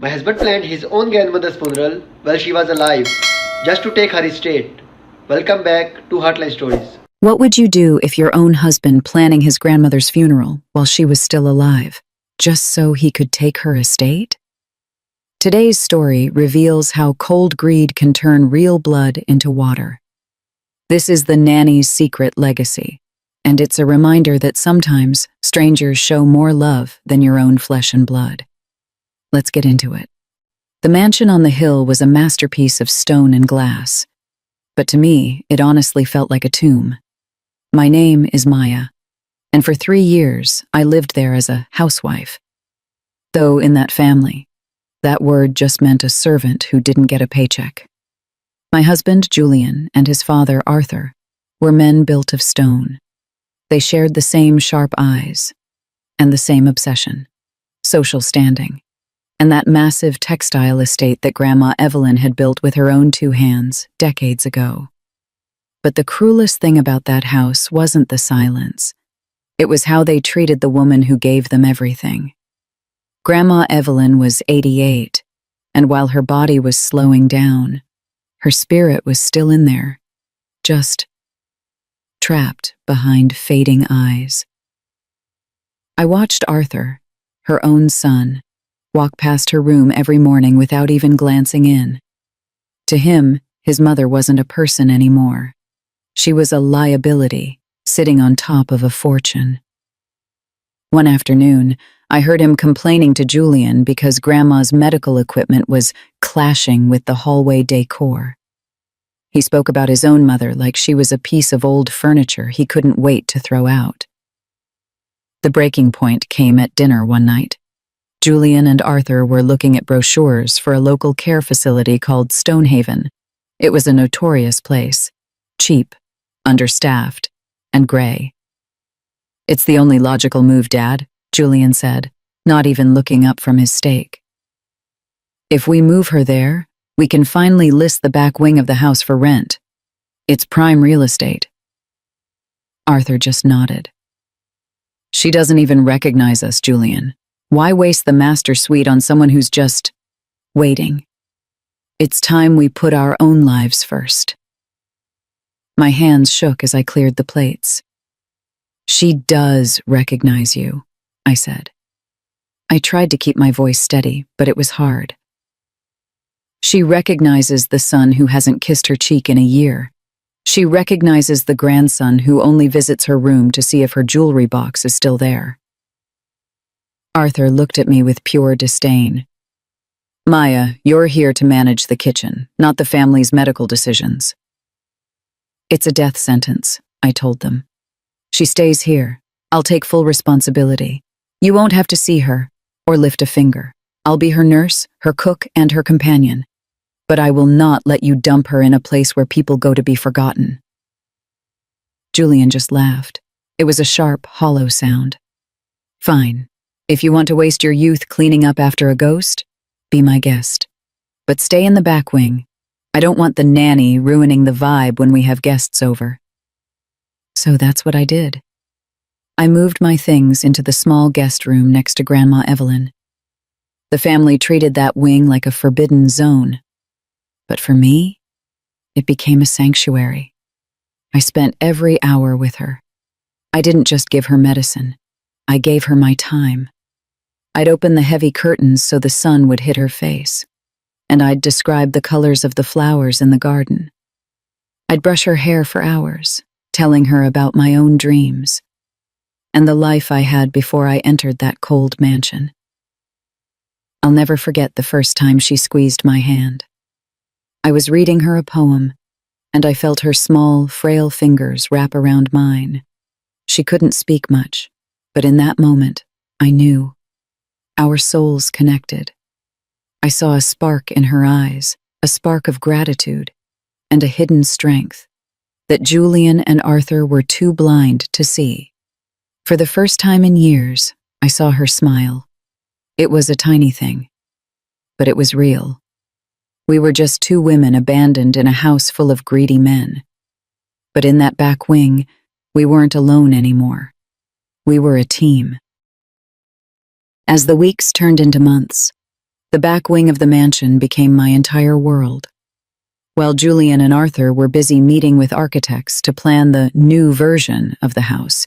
My husband planned his own grandmother's funeral while she was alive, just to take her estate. Welcome back to Heartline Stories. What would you do if your own husband planning his grandmother's funeral while she was still alive, just so he could take her estate? Today's story reveals how cold greed can turn real blood into water. This is the Nanny's secret legacy, and it's a reminder that sometimes strangers show more love than your own flesh and blood. Let's get into it. The mansion on the hill was a masterpiece of stone and glass, but to me, it honestly felt like a tomb. My name is Maya, and for 3 years, I lived there as a housewife. Though in that family, that word just meant a servant who didn't get a paycheck. My husband, Julian, and his father, Arthur, were men built of stone. They shared the same sharp eyes and the same obsession, social standing, and that massive textile estate that Grandma Evelyn had built with her own 2 hands decades ago. But the cruelest thing about that house wasn't the silence. It was how they treated the woman who gave them everything. Grandma Evelyn was 88, and while her body was slowing down, her spirit was still in there, just trapped behind fading eyes. I watched Arthur, her own son, walk past her room every morning without even glancing in. To him, his mother wasn't a person anymore. She was a liability, sitting on top of a fortune. One afternoon, I heard him complaining to Julian because Grandma's medical equipment was clashing with the hallway decor. He spoke about his own mother like she was a piece of old furniture he couldn't wait to throw out. The breaking point came at dinner one night. Julian and Arthur were looking at brochures for a local care facility called Stonehaven. It was a notorious place, cheap, understaffed, and gray. "It's the only logical move, Dad," Julian said, not even looking up from his steak. "If we move her there, we can finally list the back wing of the house for rent. It's prime real estate." Arthur just nodded. "She doesn't even recognize us, Julian. Why waste the master suite on someone who's just waiting? It's time we put our own lives first." My hands shook as I cleared the plates. "She does recognize you," I said. I tried to keep my voice steady, but it was hard. "She recognizes the son who hasn't kissed her cheek in a year. She recognizes the grandson who only visits her room to see if her jewelry box is still there." Arthur looked at me with pure disdain. "Maya, you're here to manage the kitchen, not the family's medical decisions." "It's a death sentence," I told them. "She stays here. I'll take full responsibility. You won't have to see her or lift a finger. I'll be her nurse, her cook, and her companion. But I will not let you dump her in a place where people go to be forgotten." Julian just laughed. It was a sharp, hollow sound. "Fine. If you want to waste your youth cleaning up after a ghost, be my guest. But stay in the back wing. I don't want the nanny ruining the vibe when we have guests over." So that's what I did. I moved my things into the small guest room next to Grandma Evelyn. The family treated that wing like a forbidden zone. But for me, it became a sanctuary. I spent every hour with her. I didn't just give her medicine. I gave her my time. I'd open the heavy curtains so the sun would hit her face, and I'd describe the colors of the flowers in the garden. I'd brush her hair for hours, telling her about my own dreams and the life I had before I entered that cold mansion. I'll never forget the first time she squeezed my hand. I was reading her a poem, and I felt her small, frail fingers wrap around mine. She couldn't speak much, but in that moment, I knew. Our souls connected. I saw a spark in her eyes, a spark of gratitude, and a hidden strength that Julian and Arthur were too blind to see. For the first time in years, I saw her smile. It was a tiny thing, but it was real. We were just 2 women abandoned in a house full of greedy men. But in that back wing, we weren't alone anymore. We were a team. As the weeks turned into months, The back wing of the mansion became my entire world. While Julian and Arthur were busy meeting with architects to plan the new version of the house,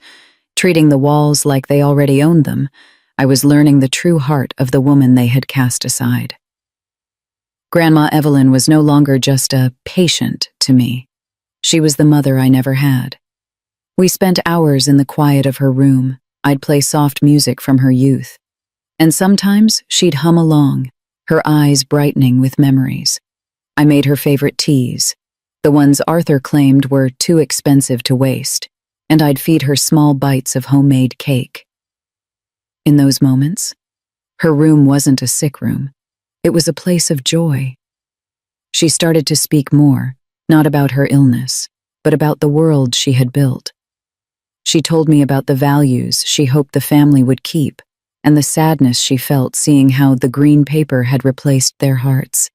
treating the walls like they already owned them, I was learning the true heart of the woman they had cast aside. Grandma Evelyn was no longer just a patient to me. She was the mother I never had. We spent hours in the quiet of her room. I'd play soft music from her youth. And sometimes she'd hum along, her eyes brightening with memories. I made her favorite teas, the ones Arthur claimed were too expensive to waste, and I'd feed her small bites of homemade cake. In those moments, her room wasn't a sick room. It was a place of joy. She started to speak more, not about her illness, but about the world she had built. She told me about the values she hoped the family would keep, and the sadness she felt seeing how the green paper had replaced their hearts.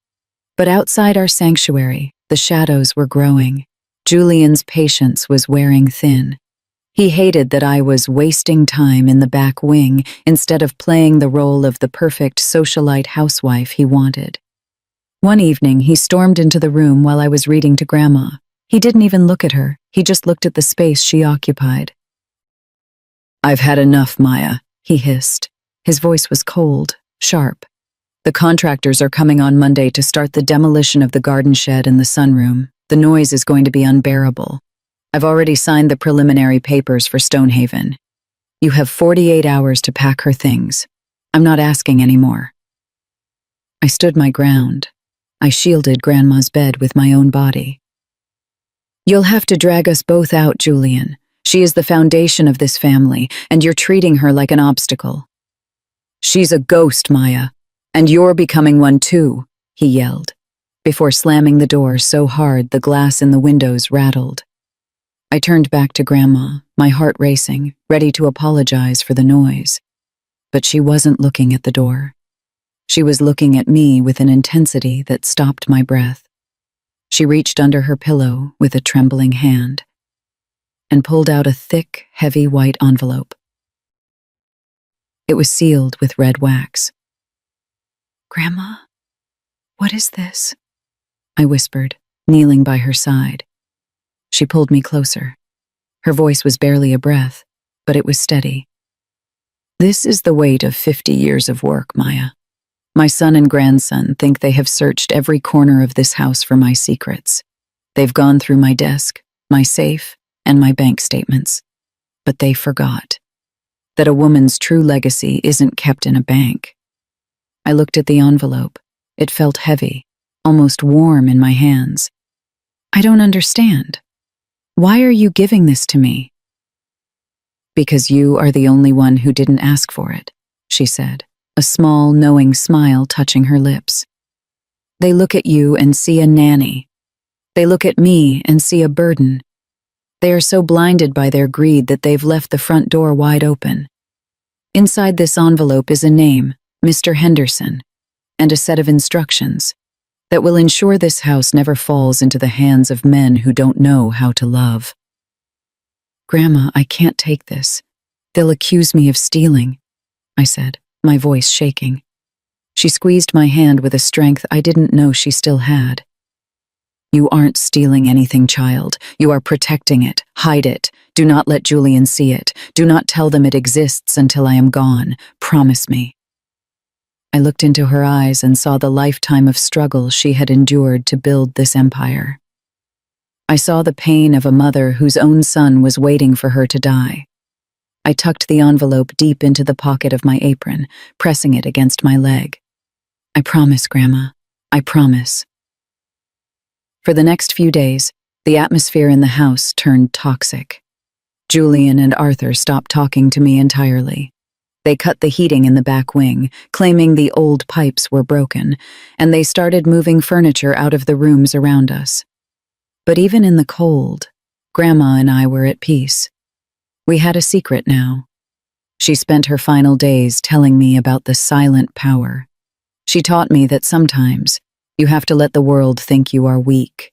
But outside our sanctuary, the shadows were growing. Julian's patience was wearing thin. He hated that I was wasting time in the back wing instead of playing the role of the perfect socialite housewife he wanted. One evening, he stormed into the room while I was reading to Grandma. He didn't even look at her. He just looked at the space she occupied. "I've had enough, Maya," he hissed. His voice was cold, sharp. "The contractors are coming on Monday to start the demolition of the garden shed and the sunroom. The noise is going to be unbearable. I've already signed the preliminary papers for Stonehaven. You have 48 hours to pack her things. I'm not asking any more." I stood my ground. I shielded Grandma's bed with my own body. "You'll have to drag us both out, Julian. She is the foundation of this family, and you're treating her like an obstacle." "She's a ghost, Maya, and you're becoming one too," he yelled, before slamming the door so hard the glass in the windows rattled. I turned back to Grandma, my heart racing, ready to apologize for the noise. But she wasn't looking at the door. She was looking at me with an intensity that stopped my breath. She reached under her pillow with a trembling hand and pulled out a thick, heavy white envelope. It was sealed with red wax. "Grandma, what is this?" I whispered, kneeling by her side. She pulled me closer. Her voice was barely a breath, but it was steady. "This is the weight of 50 years of work, Maya. My son and grandson think they have searched every corner of this house for my secrets. They've gone through my desk, my safe, and my bank statements. But they forgot that a woman's true legacy isn't kept in a bank." I looked at the envelope. It felt heavy, almost warm in my hands. "I don't understand. Why are you giving this to me?" "Because you are the only one who didn't ask for it," she said, a small, knowing smile touching her lips. "They look at you and see a nanny. They look at me and see a burden. They are so blinded by their greed that they've left the front door wide open. Inside this envelope is a name, Mr. Henderson, and a set of instructions that will ensure this house never falls into the hands of men who don't know how to love." "Grandma, I can't take this. They'll accuse me of stealing," I said, my voice shaking. She squeezed my hand with a strength I didn't know she still had. "You aren't stealing anything, child. You are protecting it. Hide it. Do not let Julian see it. Do not tell them it exists until I am gone. Promise me." I looked into her eyes and saw the lifetime of struggle she had endured to build this empire. I saw the pain of a mother whose own son was waiting for her to die. I tucked the envelope deep into the pocket of my apron, pressing it against my leg. "I promise, Grandma. I promise." For the next few days, the atmosphere in the house turned toxic. Julian and Arthur stopped talking to me entirely. They cut the heating in the back wing, claiming the old pipes were broken, and they started moving furniture out of the rooms around us. But even in the cold, Grandma and I were at peace. We had a secret now. She spent her final days telling me about the silent power. She taught me that sometimes you have to let the world think you are weak,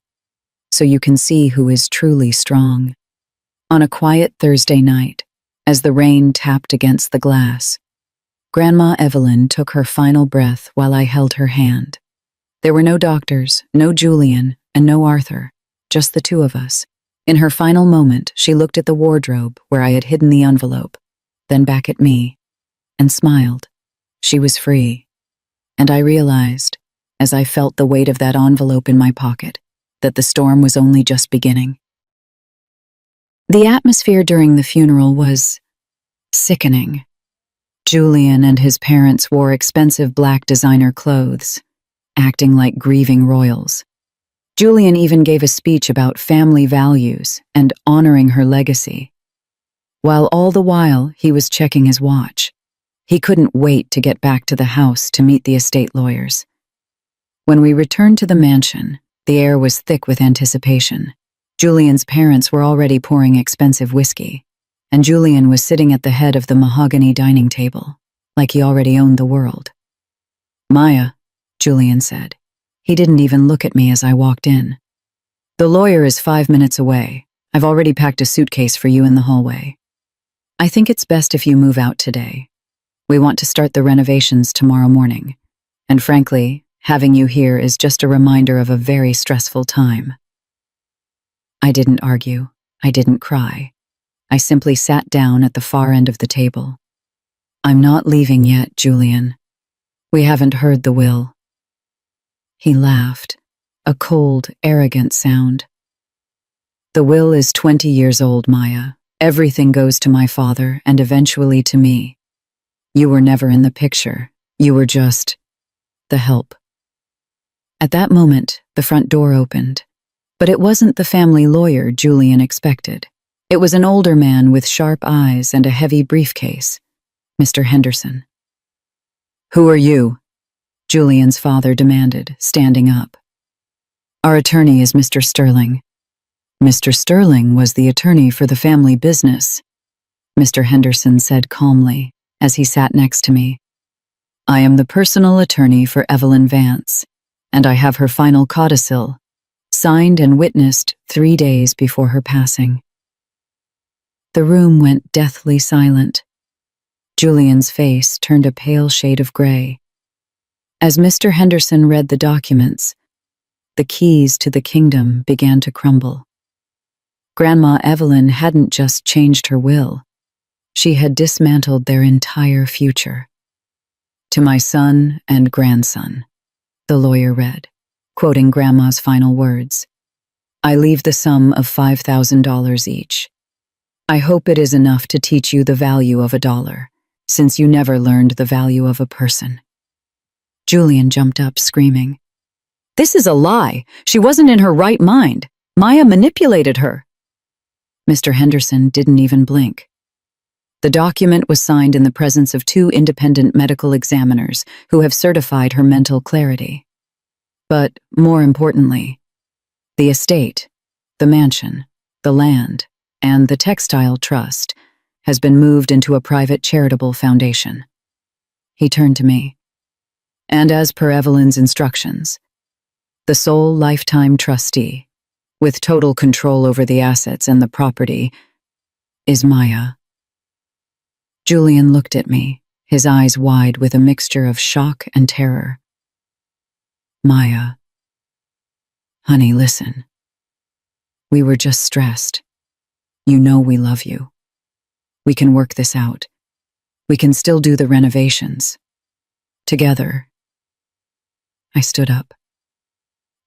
so you can see who is truly strong. On a quiet Thursday night, as the rain tapped against the glass, Grandma Evelyn took her final breath while I held her hand. There were no doctors, no Julian, and no Arthur, just the two of us. In her final moment, she looked at the wardrobe where I had hidden the envelope, then back at me, and smiled. She was free. And I realized, as I felt the weight of that envelope in my pocket, that the storm was only just beginning. The atmosphere during the funeral was sickening. Julian and his parents wore expensive black designer clothes, acting like grieving royals. Julian even gave a speech about family values and honoring her legacy. While all the while he was checking his watch, he couldn't wait to get back to the house to meet the estate lawyers. When we returned to the mansion, the air was thick with anticipation. Julian's parents were already pouring expensive whiskey, and Julian was sitting at the head of the mahogany dining table, like he already owned the world. "Maya," Julian said. He didn't even look at me as I walked in. "The lawyer is 5 minutes away. I've already packed a suitcase for you in the hallway. I think it's best if you move out today. We want to start the renovations tomorrow morning, and frankly, having you here is just a reminder of a very stressful time." I didn't argue. I didn't cry. I simply sat down at the far end of the table. "I'm not leaving yet, Julian. We haven't heard the will." He laughed, a cold, arrogant sound. "The will is 20 years old, Maya. Everything goes to my father and eventually to me. You were never in the picture. You were just the help." At that moment, the front door opened. But it wasn't the family lawyer Julian expected. It was an older man with sharp eyes and a heavy briefcase, Mr. Henderson. "Who are you?" Julian's father demanded, standing up. "Our attorney is Mr. Sterling." Mr. Sterling was the attorney for the family business, Mr. Henderson said calmly as he sat next to me. "I am the personal attorney for Evelyn Vance, and I have her final codicil, signed and witnessed 3 days before her passing." The room went deathly silent. Julian's face turned a pale shade of gray. As Mr. Henderson read the documents, the keys to the kingdom began to crumble. Grandma Evelyn hadn't just changed her will. She had dismantled their entire future. "To my son and grandson," the lawyer read, quoting Grandma's final words. "I leave the sum of $5,000 each. I hope it is enough to teach you the value of a dollar, since you never learned the value of a person." Julian jumped up, screaming, "This is a lie! She wasn't in her right mind! Maya manipulated her!" Mr. Henderson didn't even blink. The document was signed in the presence of 2 independent medical examiners who have certified her mental clarity. But, more importantly, the estate, the mansion, the land, and the textile trust has been moved into a private charitable foundation. He turned to me. "And as per Evelyn's instructions, the sole lifetime trustee, with total control over the assets and the property, is Maya." Julian looked at me, his eyes wide with a mixture of shock and terror. "Maya. Honey, listen. We were just stressed. You know we love you. We can work this out. We can still do the renovations. Together." I stood up.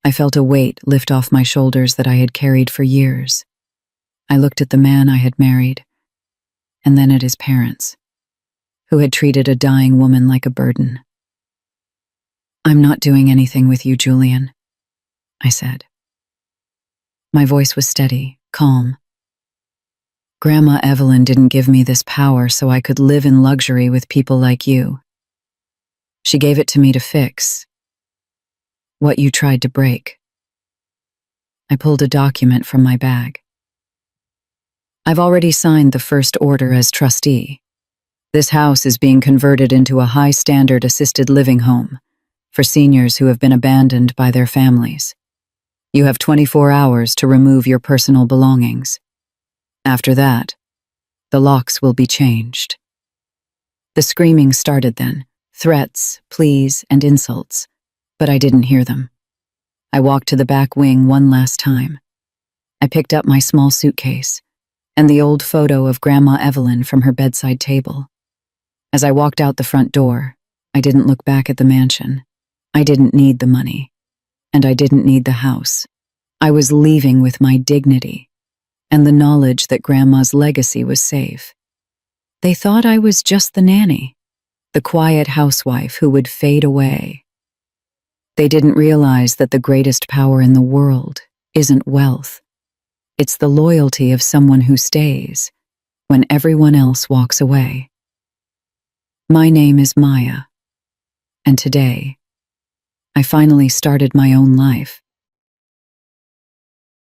I felt a weight lift off my shoulders that I had carried for years. I looked at the man I had married, and then at his parents, who had treated a dying woman like a burden. "I'm not doing anything with you, Julian," I said. My voice was steady, calm. "Grandma Evelyn didn't give me this power so I could live in luxury with people like you. She gave it to me to fix what you tried to break." I pulled a document from my bag. "I've already signed the first order as trustee. This house is being converted into a high-standard assisted living home for seniors who have been abandoned by their families. You have 24 hours to remove your personal belongings. After that, the locks will be changed." The screaming started then, threats, pleas, and insults, but I didn't hear them. I walked to the back wing one last time. I picked up my small suitcase and the old photo of Grandma Evelyn from her bedside table. As I walked out the front door, I didn't look back at the mansion. I didn't need the money, and I didn't need the house. I was leaving with my dignity and the knowledge that Grandma's legacy was safe. They thought I was just the nanny, the quiet housewife who would fade away. They didn't realize that the greatest power in the world isn't wealth. It's the loyalty of someone who stays when everyone else walks away. My name is Maya, and today, I finally started my own life.